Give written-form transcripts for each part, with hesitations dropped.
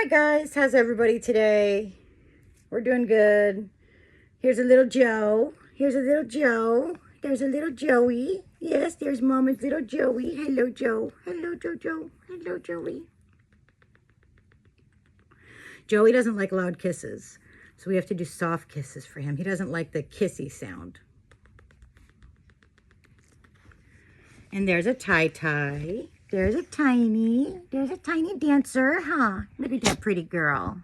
Hi guys, how's everybody today? We're doing good. Here's a little Joe. Here's a little Joe. There's a little Joey. Yes, there's Mama's little Joey. Hello, Joe. Hello, Jojo. Hello, Joey. Joey doesn't like loud kisses, so we have to do soft kisses for him. He doesn't like the kissy sound. And there's a tie-tie. There's a tiny dancer, huh? Look at that pretty girl.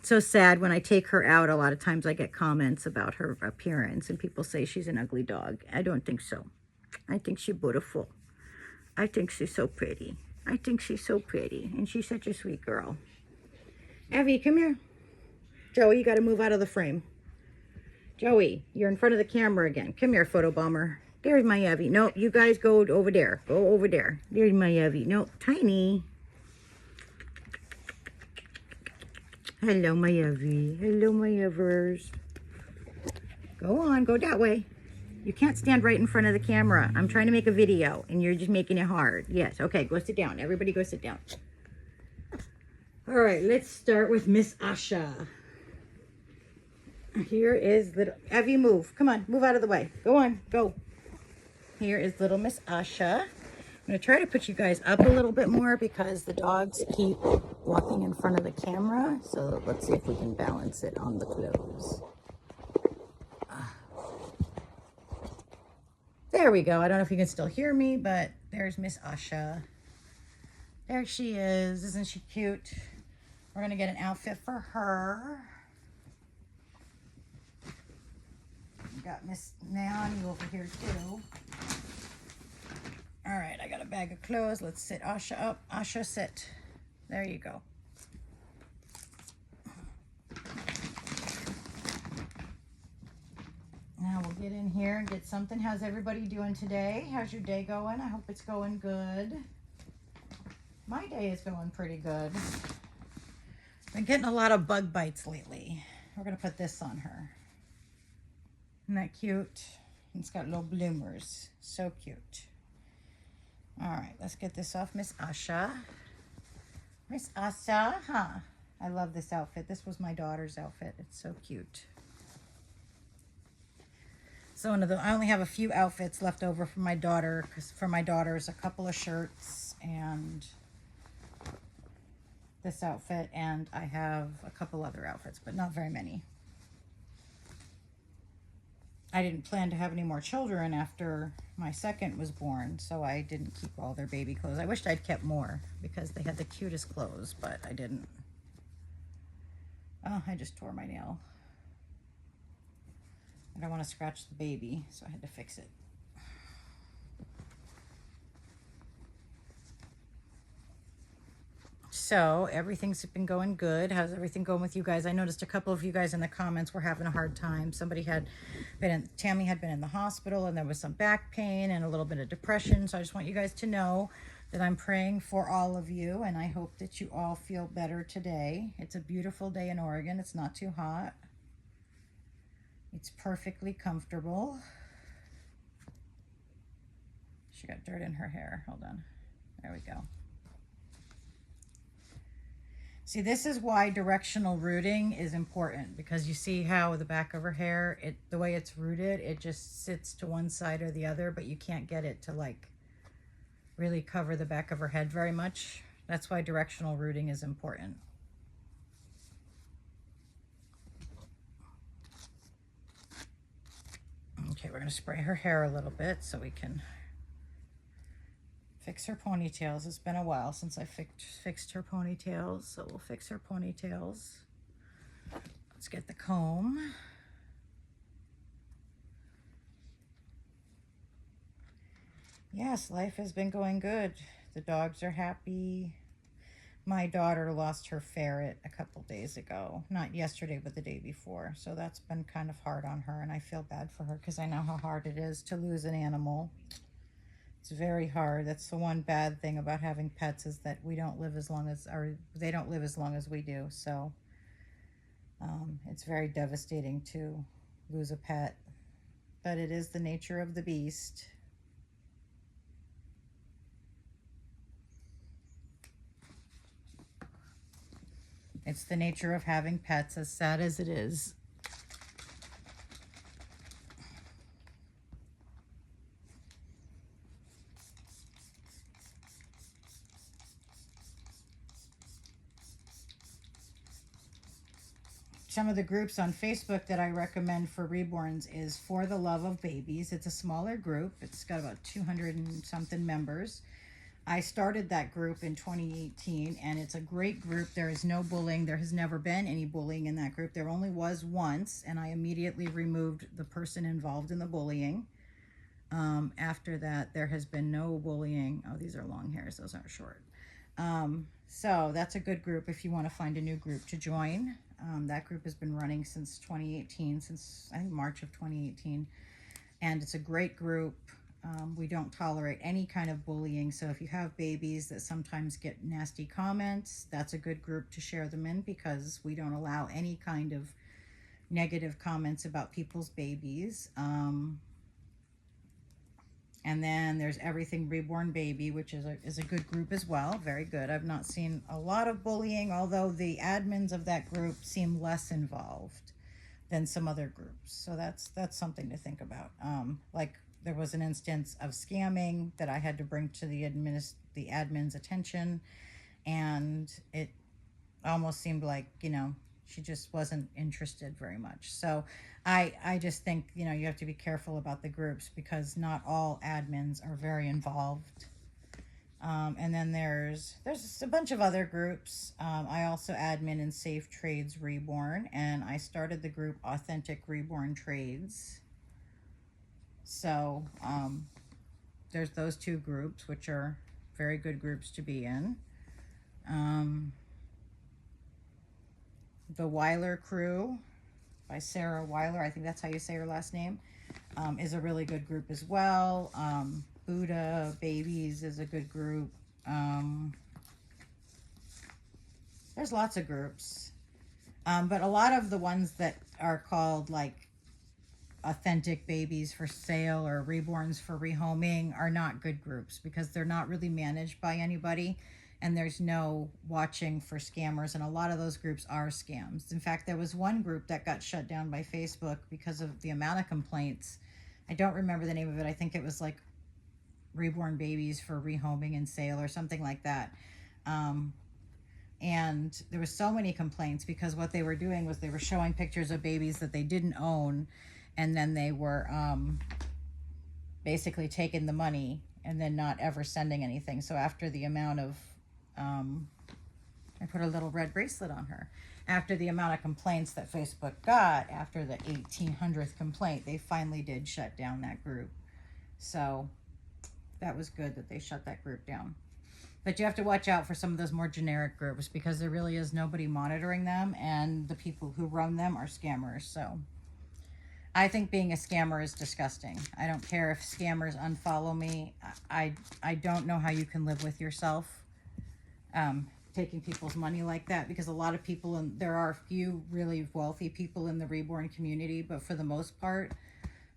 So sad when I take her out. A lot of times I get comments about her appearance and people say she's an ugly dog. I don't think so. I think she's beautiful. I think she's so pretty. I think she's so pretty. And she's such a sweet girl. Evie, come here. Joey, you got to move out of the frame. Joey, you're in front of the camera again. Come here, photo bomber. There's my Evie. No, you guys go over there. Go over there. There's my Evie. No, tiny. Hello, my Evie. Hello, my Evers. Go on, go that way. You can't stand right in front of the camera. I'm trying to make a video, and you're just making it hard. Yes, okay, go sit down. Everybody go sit down. All right, let's start with Miss Asha. Here is little... Evie, move. Come on, move out of the way. Go on, go. Here is little Miss Asha. I'm going to try to put you guys up a little bit more because the dogs keep walking in front of the camera. So let's see if we can balance it on the clothes. There we go. I don't know if you can still hear me, but there's Miss Asha. There she is. Isn't she cute? We're going to get an outfit for her. We got Miss Naomi over here too. All right, I got a bag of clothes. Let's sit Asha up. Asha, sit. There you go. Now we'll get in here and get something. How's everybody doing today? How's your day going? I hope it's going good. My day is going pretty good. Been getting a lot of bug bites lately. We're going to put this on her. Isn't that cute? It's got little bloomers. So cute. All right, let's get this off Miss Asha. Miss Asha, huh? I love this outfit. This was my daughter's outfit. It's so cute. So I only have a few outfits left over for my daughter, because for my daughter's a couple of shirts and this outfit, and I have a couple other outfits, but not very many. I didn't plan to have any more children after my second was born, so I didn't keep all their baby clothes. I wished I'd kept more because they had the cutest clothes, but I didn't. Oh, I just tore my nail. I don't want to scratch the baby, so I had to fix it. So everything's been going good. How's everything going with you guys? I noticed a couple of you guys in the comments were having a hard time. Tammy had been in the hospital, and there was some back pain and a little bit of depression. So I just want you guys to know that I'm praying for all of you, and I hope that you all feel better today. It's a beautiful day in Oregon. It's not too hot. It's perfectly comfortable. She got dirt in her hair. Hold on. There we go. See, this is why directional rooting is important, because you see how the back of her hair, the way it's rooted, it just sits to one side or the other, but you can't get it to like really cover the back of her head very much. That's why directional rooting is important. Okay, we're going to spray her hair a little bit so we can fix her ponytails. It's been a while since I fixed her ponytails, so we'll fix her ponytails. Let's get the comb. Yes, life has been going good. The dogs are happy. My daughter lost her ferret a couple days ago. Not yesterday, but the day before. So that's been kind of hard on her, and I feel bad for her because I know how hard it is to lose an animal. It's very hard. That's the one bad thing about having pets, is that we don't live as long as, or they don't live as long as we do. So it's very devastating to lose a pet, but it is the nature of the beast. It's the nature of having pets, as sad as it is. Some of the groups on Facebook that I recommend for reborns is For the Love of Babies. It's a smaller group. It's got about 200 and something members. I started that group in 2018, and it's a great group. There is no bullying. There has never been any bullying in that group. There only was once, and I immediately removed the person involved in the bullying. After that, there has been no bullying. Oh, these are long hairs. Those aren't short. So that's a good group if you want to find a new group to join. That group has been running since 2018, since I think March of 2018. And it's a great group. We don't tolerate any kind of bullying. So if you have babies that sometimes get nasty comments, that's a good group to share them in, because we don't allow any kind of negative comments about people's babies. And then there's Everything Reborn Baby, which is a good group as well. Very good. I've not seen a lot of bullying, although the admins of that group seem less involved than some other groups. So that's something to think about. Like there was an instance of scamming that I had to bring to the admin's attention, and it almost seemed like, you know, she just wasn't interested very much. So I just think, you know, you have to be careful about the groups, because not all admins are very involved. And then there's a bunch of other groups. I also admin in Safe Trades Reborn, and I started the group Authentic Reborn Trades. So there's those two groups, which are very good groups to be in. The Weiler Crew by Sarah Weiler, I think that's how you say her last name, is a really good group as well. Buddha Babies is a good group. There's lots of groups. But a lot of the ones that are called like Authentic Babies for Sale or Reborns for Rehoming are not good groups, because they're not really managed by anybody. And there's no watching for scammers, and a lot of those groups are scams. In fact, there was one group that got shut down by Facebook because of the amount of complaints. I don't remember the name of it. I think it was like Reborn Babies for Rehoming and Sale or something like that. And there was so many complaints because what they were doing was they were showing pictures of babies that they didn't own, and then they were basically taking the money and then not ever sending anything. So after the amount of I put a little red bracelet on her. After the amount of complaints that Facebook got, after the 1800th complaint, they finally did shut down that group. So that was good that they shut that group down. But you have to watch out for some of those more generic groups, because there really is nobody monitoring them, and the people who run them are scammers. So I think being a scammer is disgusting. I don't care if scammers unfollow me. I don't know how you can live with yourself taking people's money like that, because a lot of people, and there are a few really wealthy people in the Reborn community, but for the most part,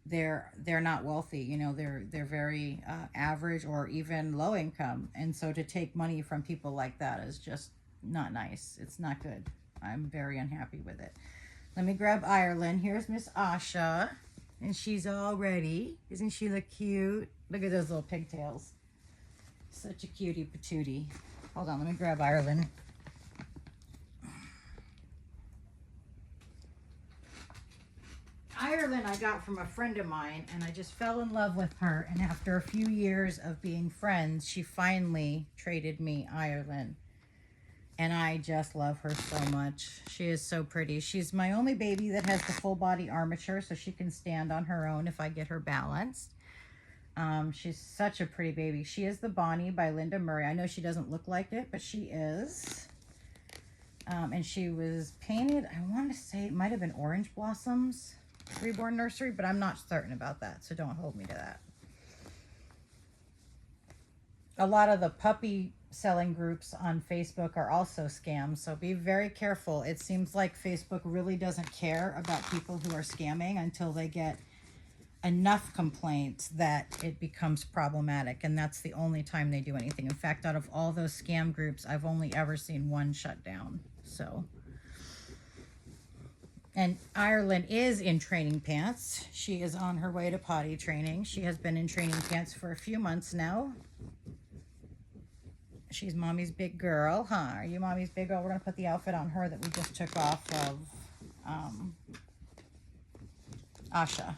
they're not wealthy. You know, they're very average or even low income, and so to take money from people like that is just not nice. It's not good. I'm very unhappy with it. Let me grab Ireland. Here's Miss Asha, and she's all ready. Isn't she look cute? Look at those little pigtails. Such a cutie patootie. Hold on, let me grab Ireland. Ireland I got from a friend of mine, and I just fell in love with her. And after a few years of being friends, she finally traded me Ireland. And I just love her so much. She is so pretty. She's my only baby that has the full body armature, so she can stand on her own if I get her balanced. She's such a pretty baby. She is the Bonnie by Linda Murray. I know she doesn't look like it, but she is. And she was painted, I want to say it might have been Orange Blossoms Reborn Nursery, but I'm not certain about that, so don't hold me to that. A lot of the puppy selling groups on Facebook are also scams, so be very careful. It seems like Facebook really doesn't care about people who are scamming until they get enough complaints that it becomes problematic, and that's the only time they do anything. In fact, out of all those scam groups, I've only ever seen one shut down. So And Ireland is in training pants. She is on her way to potty training. She has been in training pants for a few months now. She's mommy's big girl, huh? Are you mommy's big girl? We're going to put the outfit on her that we just took off of Asha.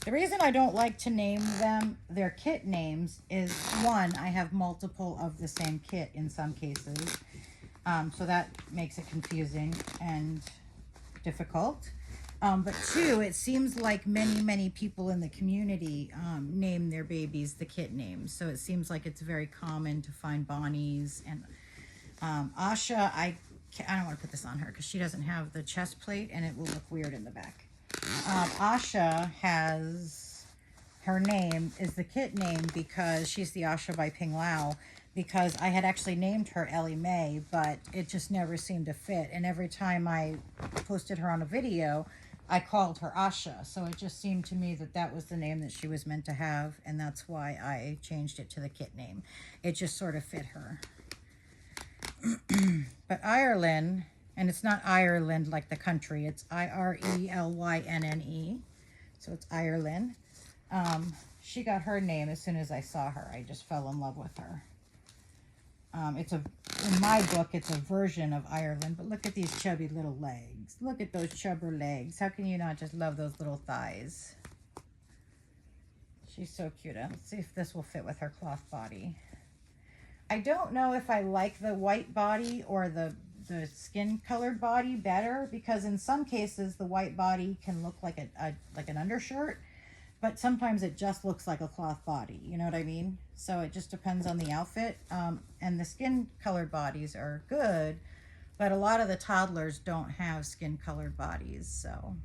The reason I don't like to name them their kit names is, one, I have multiple of the same kit in some cases. So that makes it confusing and difficult. But two, it seems like many people in the community name their babies the kit names. So it seems like it's very common to find Bonnies. And Asha, I don't want to put this on her because she doesn't have the chest plate and it will look weird in the back. Asha has, her name is the kit name because she's the Asha by Ping Lao, because I had actually named her Ellie Mae, but it just never seemed to fit. And every time I posted her on a video, I called her Asha. So it just seemed to me that that was the name that she was meant to have. And that's why I changed it to the kit name. It just sort of fit her. But Ireland, and it's not Ireland like the country, it's Irelynne. So it's Ireland. She got her name as soon as I saw her. I just fell in love with her. In my book, it's a version of Ireland, but look at these chubby little legs. Look at those chubber legs. How can you not just love those little thighs? She's so cute. Let's see if this will fit with her cloth body. I don't know if I like the white body or the skin colored body better, because in some cases the white body can look like an undershirt, but sometimes it just looks like a cloth body, you know what I mean? So it just depends on the outfit. And the skin colored bodies are good, but a lot of the toddlers don't have skin colored bodies. So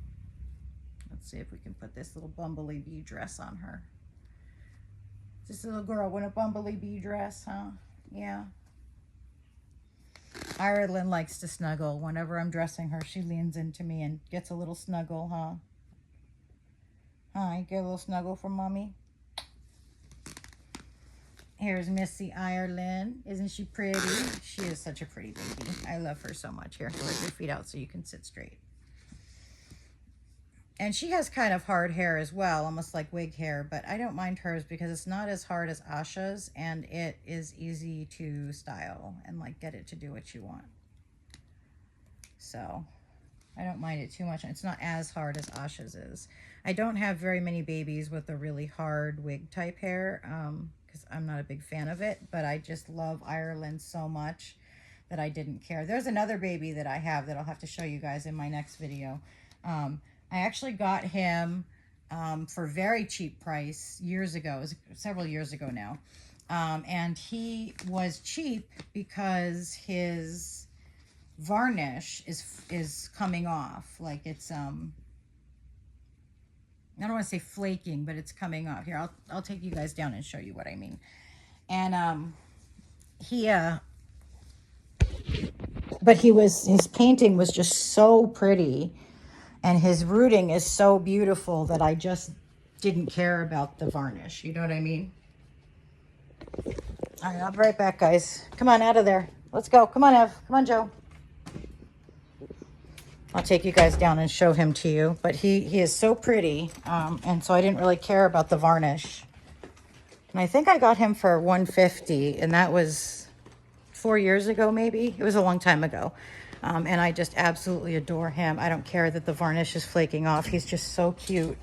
let's see if we can put this little bumblebee bee dress on her. This little girl in a bumblebee bee dress, huh? Yeah. Ireland likes to snuggle. Whenever I'm dressing her, she leans into me and gets a little snuggle, huh? Hi, get a little snuggle from mommy. Here's Missy Ireland. Isn't she pretty? She is such a pretty baby. I love her so much. Here, put your feet out so you can sit straight. And she has kind of hard hair as well, almost like wig hair, but I don't mind hers because it's not as hard as Asha's, and it is easy to style and like get it to do what you want. So I don't mind it too much. It's not as hard as Asha's is. I don't have very many babies with a really hard wig type hair because I'm not a big fan of it, but I just love Ireland so much that I didn't care. There's another baby that I have that I'll have to show you guys in my next video. I actually got him for very cheap price years ago. It was several years ago now. And he was cheap because his varnish is coming off. Like it's, I don't want to say flaking, but it's coming off. Here, I'll take you guys down and show you what I mean. And his painting was just so pretty. And his rooting is so beautiful that I just didn't care about the varnish. You know what I mean? All right, I'll be right back, guys. Come on, out of there. Let's go. Come on, Ev. Come on, Joe. I'll take you guys down and show him to you. But he is so pretty. And so I didn't really care about the varnish. And I think I got him for $150. And that was 4 years ago, maybe. It was a long time ago. And I just absolutely adore him. I don't care that the varnish is flaking off. He's just so cute.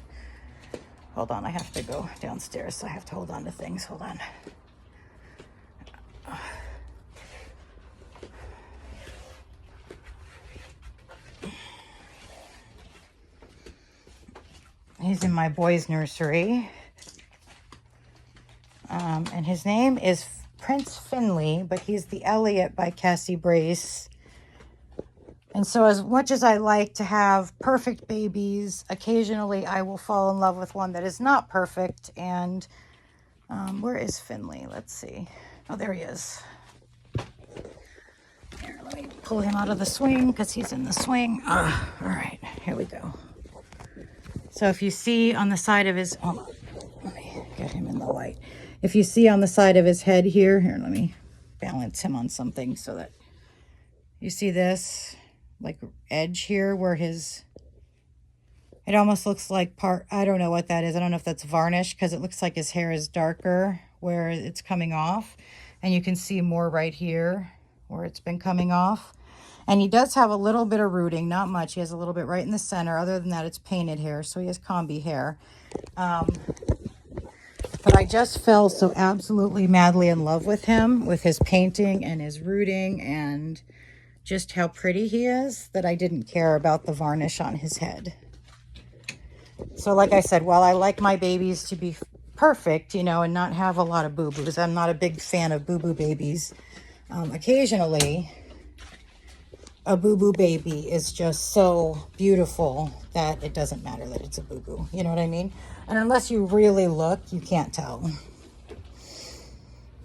Hold on, I have to go downstairs, so I have to hold on to things. Hold on. He's in my boys' nursery. And his name is Prince Finley, but he's the Elliot by Cassie Brace. And so as much as I like to have perfect babies, occasionally I will fall in love with one that is not perfect. And where is Finley? Let's see. Oh, there he is. Here, let me pull him out of the swing because he's in the swing. All right, here we go. So if you see on the side of his, hold on, let me get him in the light. If you see on the side of his head here, let me balance him on something so that You see this like edge here where his, it almost looks like part, I don't know what that is. I don't know if that's varnish because it looks like his hair is darker where it's coming off. And you can see more right here where it's been coming off. And he does have a little bit of rooting, not much. He has a little bit right in the center. Other than that, it's painted hair. So he has combi hair. But I just fell so absolutely madly in love with him, with his painting and his rooting and just how pretty he is, that I didn't care about the varnish on his head. So like I said, while I like my babies to be perfect, you know, and not have a lot of boo-boos, I'm not a big fan of boo-boo babies. Occasionally, a boo-boo baby is just so beautiful that it doesn't matter that it's a boo-boo. You know what I mean? And unless you really look, you can't tell.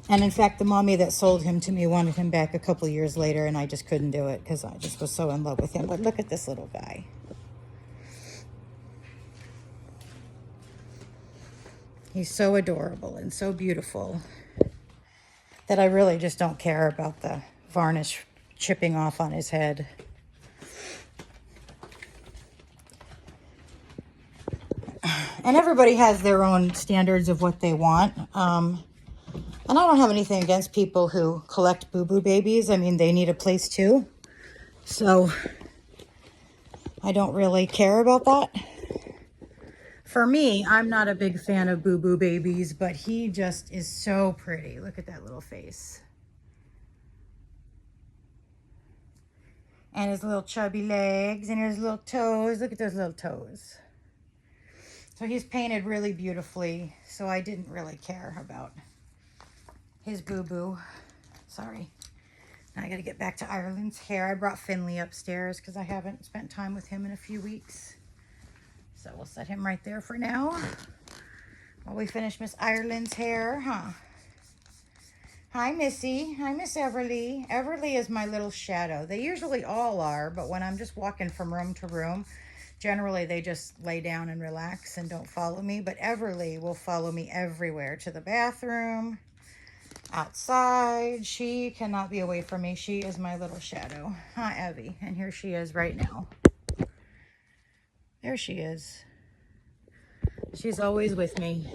And in fact, the mommy that sold him to me wanted him back a couple years later, and I just couldn't do it because I just was so in love with him. But look at this little guy. He's so adorable and so beautiful that I really just don't care about the varnish chipping off on his head. And everybody has their own standards of what they want. And I don't have anything against people who collect boo-boo babies. I mean, they need a place too. So I don't really care about that. For me, I'm not a big fan of boo-boo babies, but he just is so pretty. Look at that little face. And his little chubby legs and his little toes. Look at those little toes. So he's painted really beautifully, so I didn't really care about his boo-boo. Sorry. Now I gotta get back to Ireland's hair. I brought Finley upstairs because I haven't spent time with him in a few weeks. So we'll set him right there for now while we finish Miss Ireland's hair, huh? Hi, Missy. Hi, Miss Everly. Everly is my little shadow. They usually all are, but when I'm just walking from room to room, generally they just lay down and relax and don't follow me. But Everly will follow me everywhere, to the bathroom, outside. She cannot be away from me. She is my little shadow. Huh, Evie? And here she is right now. There she is. She's always with me.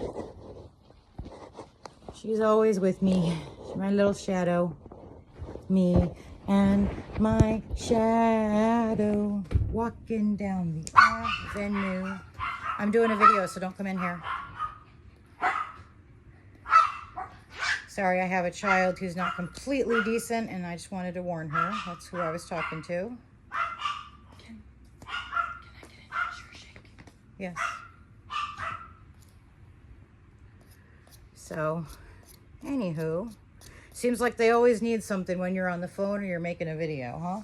She's always with me. She's my little shadow. Me and my shadow walking down the avenue. I'm doing a video, so don't come in here. Sorry, I have a child who's not completely decent, and I just wanted to warn her. That's who I was talking to. Can I get in? Sure, shake. Yes. So, anywho, seems like they always need something when you're on the phone or you're making a video,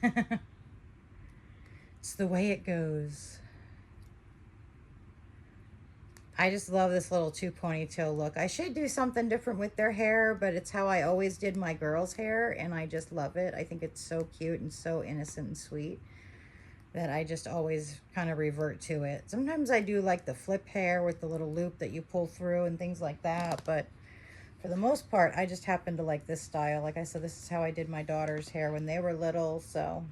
huh? It's the way it goes. I just love this little 2 ponytail look. I should do something different with their hair, but it's how I always did my girls' hair, and I just love it. I think it's so cute and so innocent and sweet that I just always kind of revert to it. Sometimes I do like the flip hair with the little loop that you pull through and things like that, but for the most part, I just happen to like this style. Like I said, this is how I did my daughter's hair when they were little, so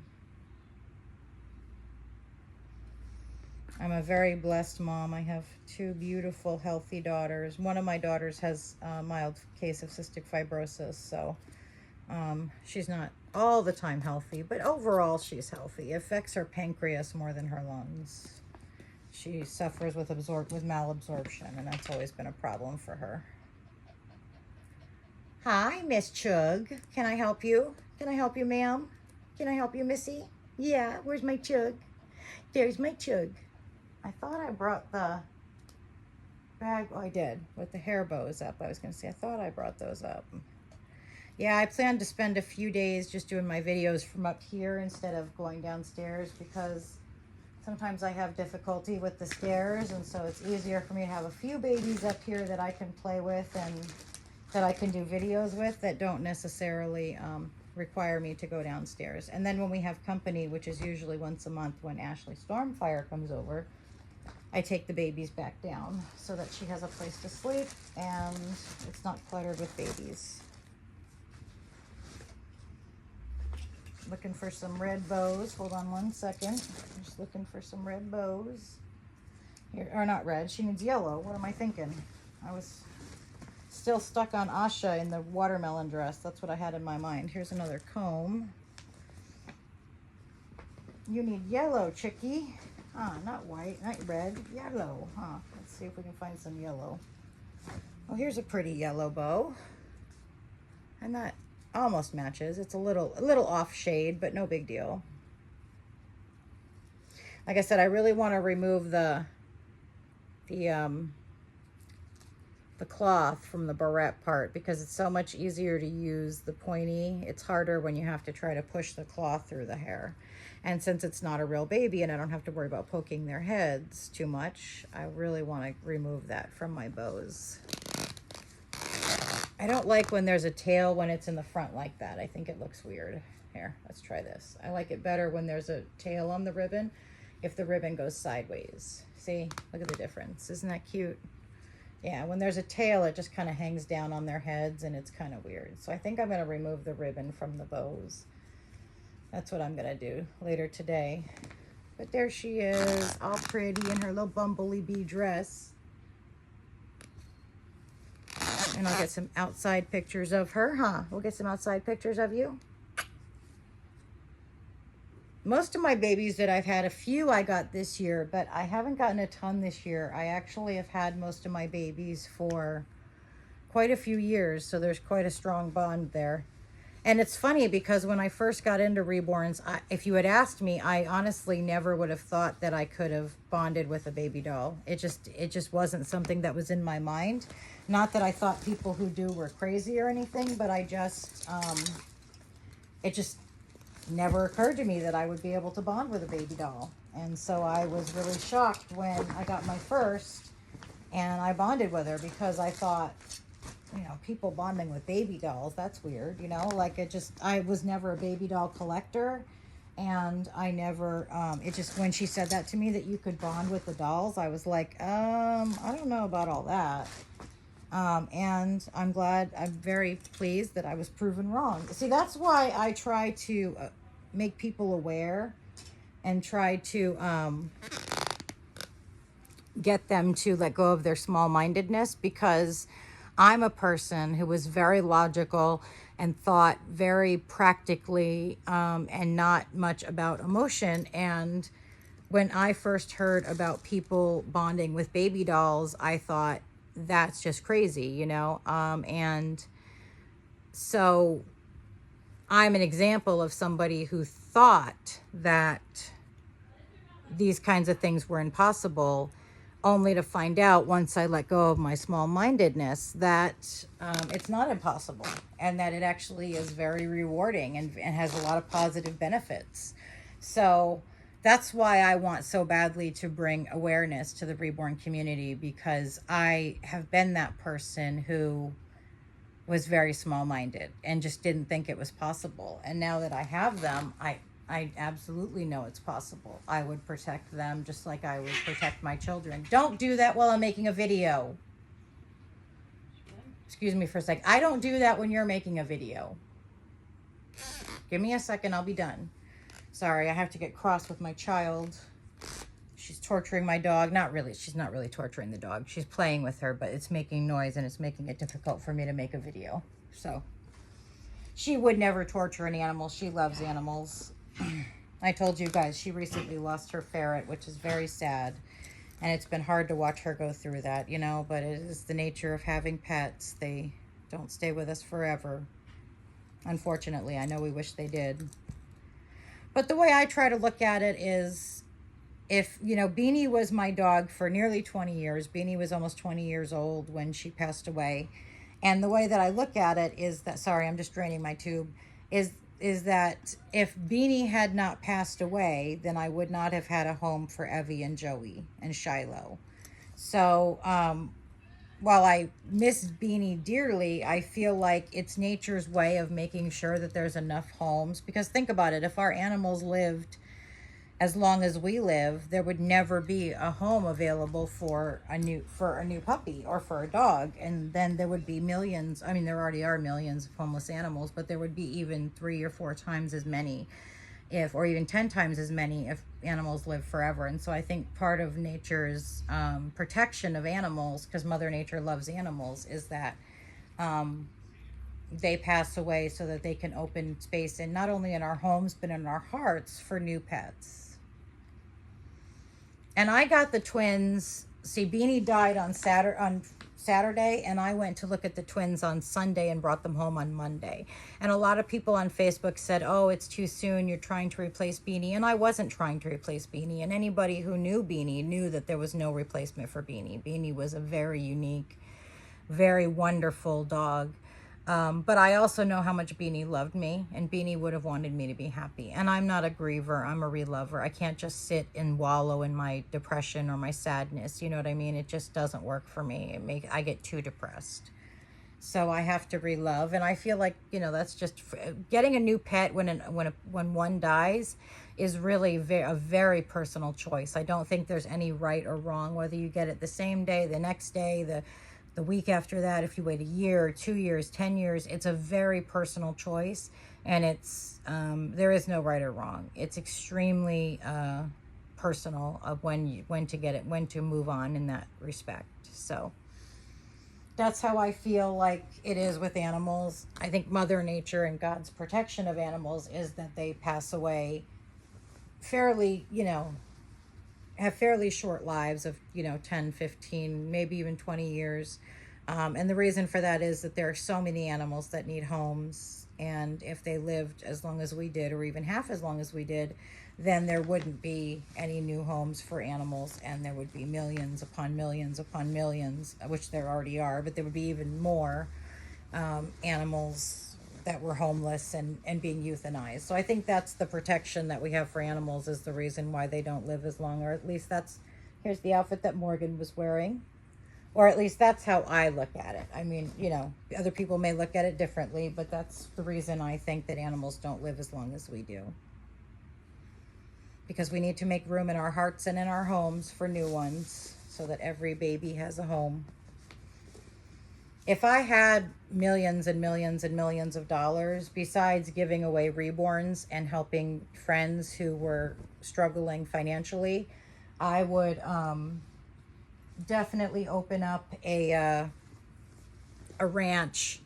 I'm a very blessed mom. I have 2 beautiful, healthy daughters. One of my daughters has a mild case of cystic fibrosis, so she's not all the time healthy, but overall she's healthy. It affects her pancreas more than her lungs. She suffers with malabsorption, and that's always been a problem for her. Hi, Miss Chug. Can I help you? Can I help you, ma'am? Can I help you, Missy? Yeah, where's my Chug? There's my Chug. I thought I brought the bag. Oh, I did, with the hair bows up. I was going to say, I thought I brought those up. Yeah, I plan to spend a few days just doing my videos from up here instead of going downstairs, because sometimes I have difficulty with the stairs, and so it's easier for me to have a few babies up here that I can play with and that I can do videos with that don't necessarily require me to go downstairs. And then when we have company, which is usually once a month when Ashley Stormfire comes over, I take the babies back down so that she has a place to sleep and it's not cluttered with babies. Looking for some red bows. Hold on one second. Just looking for some red bows. Here, or not red. She needs yellow. What am I thinking? I was still stuck on Asha in the watermelon dress. That's what I had in my mind. Here's another comb. You need yellow, chickie. Not white, not red. Yellow, huh? Let's see if we can find some yellow. Oh, here's a pretty yellow bow. And that almost matches. It's a little off shade, but no big deal. Like I said, I really want to remove the cloth from the barrette part because it's so much easier to use the pointy. It's harder when you have to try to push the cloth through the hair. And since it's not a real baby and I don't have to worry about poking their heads too much, I really want to remove that from my bows. I don't like when there's a tail when it's in the front like that. I think it looks weird. Here, let's try this. I like it better when there's a tail on the ribbon, if the ribbon goes sideways. See, look at the difference. Isn't that cute? Yeah, when there's a tail, it just kind of hangs down on their heads and it's kind of weird. So I think I'm going to remove the ribbon from the bows. That's what I'm going to do later today. But there she is, all pretty in her little bumblebee bee dress. And I'll get some outside pictures of her, huh? We'll get some outside pictures of you. Most of my babies that I've had, a few I got this year, but I haven't gotten a ton this year. I actually have had most of my babies for quite a few years, so there's quite a strong bond there. And it's funny because when I first got into Reborns, if you had asked me, I honestly never would have thought that I could have bonded with a baby doll. It just wasn't something that was in my mind. Not that I thought people who do were crazy or anything, but I just, it just never occurred to me that I would be able to bond with a baby doll. And so I was really shocked when I got my first and I bonded with her because I thought, you know, people bonding with baby dolls, that's weird, you know, like I was never a baby doll collector, and I never, when she said that to me, that you could bond with the dolls, I was like, I don't know about all that, and I'm very pleased that I was proven wrong. See, that's why I try to make people aware and try to, get them to let go of their small-mindedness, because I'm a person who was very logical and thought very practically, and not much about emotion. And when I first heard about people bonding with baby dolls, I thought that's just crazy, you know? And so I'm an example of somebody who thought that these kinds of things were impossible, only to find out once I let go of my small-mindedness that it's not impossible, and that it actually is very rewarding and has a lot of positive benefits. So that's why I want so badly to bring awareness to the Reborn community, because I have been that person who was very small-minded and just didn't think it was possible. And now that I have them, I absolutely know it's possible. I would protect them just like I would protect my children. Don't do that while I'm making a video. Excuse me for a sec. I don't do that when you're making a video. Give me a second, I'll be done. Sorry, I have to get cross with my child. She's torturing my dog. Not really, she's not really torturing the dog. She's playing with her, but it's making noise and it's making it difficult for me to make a video. So, she would never torture an animal. She loves animals. I told you guys she recently lost her ferret, which is very sad, and it's been hard to watch her go through that, you know, but it is the nature of having pets. They don't stay with us forever, unfortunately. I know we wish they did. But the way I try to look at it is, if, you know, Beanie was my dog for nearly 20 years. Beanie was almost 20 years old when she passed away. And the way that I look at it is that, sorry, I'm just draining my tube, is that if Beanie had not passed away, then I would not have had a home for Evie and Joey and Shiloh. So, while I miss Beanie dearly, I feel like it's nature's way of making sure that there's enough homes. Because think about it, if our animals lived as long as we live, there would never be a home available for a new puppy or for a dog. And then there would be millions. I mean, there already are millions of homeless animals, but there would be even 3 or 4 times as many, if or even 10 times as many, if animals live forever. And so I think part of nature's protection of animals, because Mother Nature loves animals, is that they pass away so that they can open space, and not only in our homes but in our hearts, for new pets. And I got the twins. See, Beanie died on Saturday, and I went to look at the twins on Sunday and brought them home on Monday. And a lot of people on Facebook said, "Oh, it's too soon. You're trying to replace Beanie." And I wasn't trying to replace Beanie. And anybody who knew Beanie knew that there was no replacement for Beanie. Beanie was a very unique, very wonderful dog. But I also know how much Beanie loved me, and Beanie would have wanted me to be happy. And I'm not a griever, I'm a relover. I can't just sit and wallow in my depression or my sadness. You know what I mean? It just doesn't work for me. I get too depressed. So I have to relove, and I feel like, that's just getting a new pet when one dies is really a very personal choice. I don't think there's any right or wrong, whether you get it the same day, the next day, the week after that, if you wait a year, 2 years, 10 years. It's a very personal choice, and there is no right or wrong. It's extremely personal of when to get it, when to move on in that respect. So that's how I feel like it is with animals. I think Mother Nature and God's protection of animals is that they pass away fairly, have fairly short lives of 10, 15, maybe even 20 years. And the reason for that is that there are so many animals that need homes, and if they lived as long as we did, or even half as long as we did, then there wouldn't be any new homes for animals, and there would be millions upon millions upon millions, which there already are, but there would be even more animals that were homeless and being euthanized. So I think that's the protection that we have for animals, is the reason why they don't live as long, or at least here's the outfit that Morgan was wearing, or at least that's how I look at it. I mean, other people may look at it differently, but that's the reason I think that animals don't live as long as we do. Because we need to make room in our hearts and in our homes for new ones, so that every baby has a home. If I had millions and millions and millions of dollars, besides giving away reborns and helping friends who were struggling financially, I would definitely open up a ranch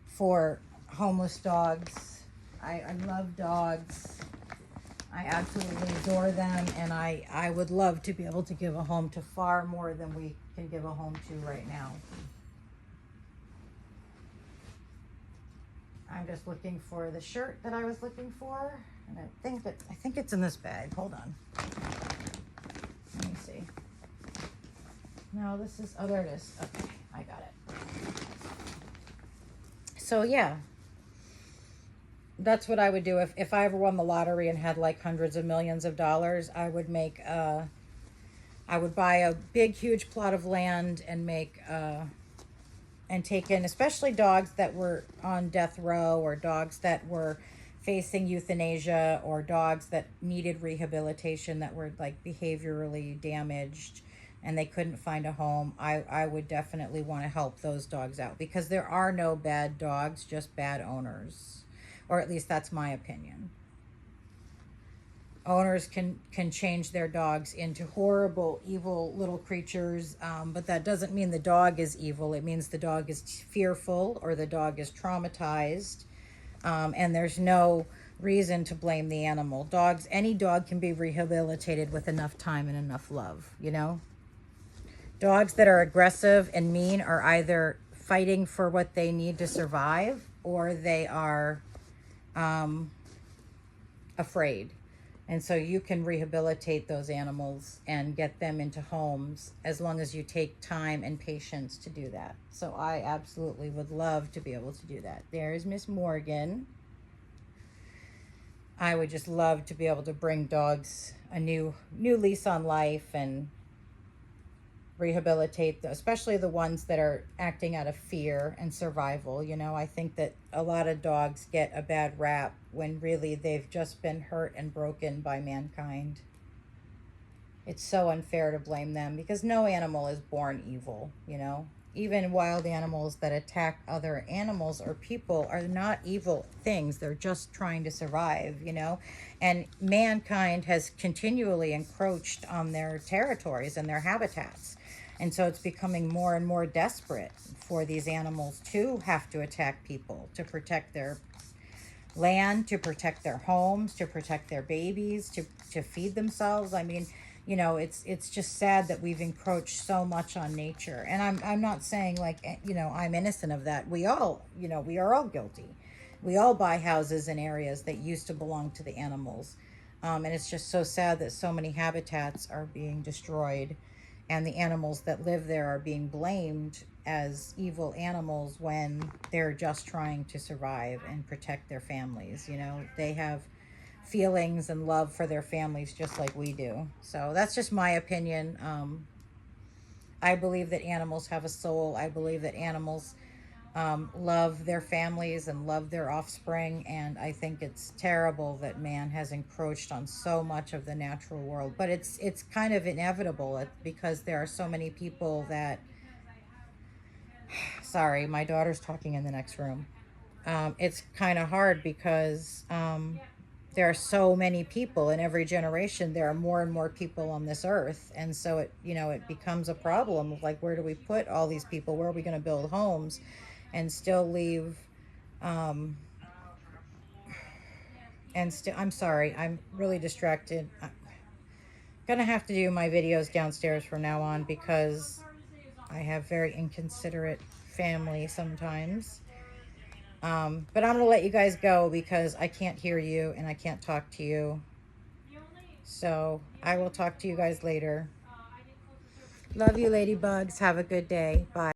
for homeless dogs. I love dogs. I absolutely adore them, and I would love to be able to give a home to far more than we can give a home to right now. I'm just looking for the shirt that I was looking for, and I think it's in this bag. Hold on. Let me see. No, there it is. Okay, I got it. So yeah, that's what I would do if I ever won the lottery and had like hundreds of millions of dollars. I would buy a big, huge plot of land and and take in, especially dogs that were on death row, or dogs that were facing euthanasia, or dogs that needed rehabilitation, that were like behaviorally damaged and they couldn't find a home. I would definitely want to help those dogs out, because there are no bad dogs, just bad owners, or at least that's my opinion. Owners can change their dogs into horrible, evil little creatures, but that doesn't mean the dog is evil. It means the dog is fearful, or the dog is traumatized, and there's no reason to blame the animal. Any dog can be rehabilitated with enough time and enough love, Dogs that are aggressive and mean are either fighting for what they need to survive, or they are afraid. And so you can rehabilitate those animals and get them into homes, as long as you take time and patience to do that. So I absolutely would love to be able to do that. There's Miss Morgan. I would just love to be able to bring dogs a new lease on life, and rehabilitate, especially the ones that are acting out of fear and survival. You know, I think that a lot of dogs get a bad rap when really they've just been hurt and broken by mankind. It's so unfair to blame them because no animal is born evil, you know. Even wild animals that attack other animals or people are not evil things. They're just trying to survive, you know. And mankind has continually encroached on their territories and their habitats. And so it's becoming more and more desperate for these animals to have to attack people to protect their land, to protect their homes, to protect their babies, to feed themselves. I mean, you know, it's just sad that we've encroached so much on nature. And I'm not saying like, you know, I'm innocent of that. We all, you know, we are all guilty. We all buy houses in areas that used to belong to the animals. And it's just so sad that so many habitats are being destroyed and the animals that live there are being blamed as evil animals when they're just trying to survive and protect their families. You know, they have feelings and love for their families just like we do. So that's just my opinion. I believe that animals have a soul. I believe that animals love their families and love their offspring. And I think it's terrible that man has encroached on so much of the natural world. But it's kind of inevitable because there are so many people that, sorry, my daughter's talking in the next room. It's kind of hard because there are so many people in every generation. There are more and more people on this earth. And so it, you know, it becomes a problem of like, where do we put all these people? Where are we going to build homes and still leave, I'm sorry, I'm really distracted. I'm gonna have to do my videos downstairs from now on because I have very inconsiderate family sometimes. But I'm gonna let you guys go because I can't hear you and I can't talk to you. So I will talk to you guys later. Love you, ladybugs. Have a good day. Bye.